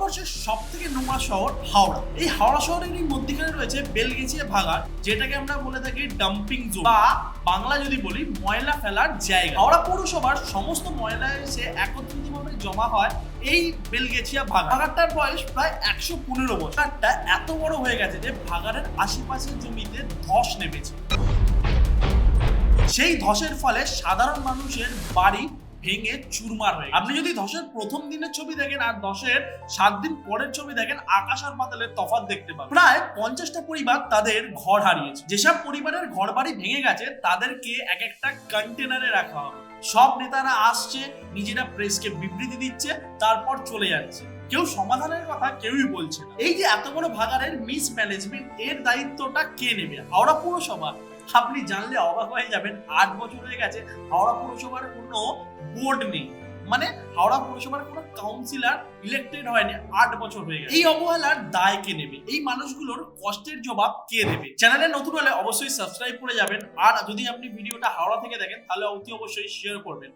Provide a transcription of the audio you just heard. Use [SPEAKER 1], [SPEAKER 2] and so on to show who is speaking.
[SPEAKER 1] ভারতবর্ষের সব থেকে নোংরা শহর হাওড়া। এই হাওড়া শহরেরই মধ্যখানে রয়েছে বেলগেছিয়া ভাগাড়, যেটাকে আমরা বলে থাকি ডাম্পিং জোন বা বাংলা যদি বলি ময়লা ফেলার জায়গা। হাওড়া পৌরসভার সমস্ত ময়লা এসে একত্রিতভাবে জমা হয় এই বেলগেছিয়া ভাগাড়। ভাগাড়টার বয়স প্রায় 115 বছর। ভাগাড়টা এত বড় হয়ে গেছে যে ভাগাড়ের আশেপাশের জমিতে ধস নেমেছে। সেই ধসের ফলে সাধারণ মানুষের বাড়ি ভেঙে চুরমার হয়ে গেছে। আপনি যদি ধসের প্রথম দিনের ছবি দেখেন আর ধসের 7 দিন পরের ছবি দেখেন, আকাশ আর পাতালের তফাৎ দেখতে পাবেন। প্রায় 50টা পরিবার তাদের ঘর হারিয়েছে। যেসব পরিবারের ঘর বাড়ি ভেঙে গেছে তাদেরকে এক একটা কন্টেনারে রাখা হবে। সব নেতারা আসছে, নিজেরা প্রেসকে বিবৃতি দিচ্ছে, তারপর চলে যাচ্ছে। কেউ সমাধানের কথা কেউই বলছে না। এই যে এত বড় ভাগাড়ের মিসম্যানেজমেন্ট, এর দায়িত্বটা কে নেবে? হাওড়া পৌরসভা। আপনি জানলে অবাক হয়ে যাবেন, 8 বছর হয়ে গেছে হাওড়া পৌরসভার কোনো বোর্ড নেই। মানে হাওড়া পৌরসভার কোনো কাউন্সিলর ইলেক্টেড হয়নি, 8 বছর হয়ে গেছে। এই অবহেলার দায় কে নেবে? এই মানুষগুলোর কষ্টের জবাব কে দেবে? চ্যানেলে নতুন হলে অবশ্যই সাবস্ক্রাইব করে যাবেন। আর যদি আপনি ভিডিওটা হাওড়া থেকে দেখেন তাহলে অতি অবশ্যই শেয়ার করবেন।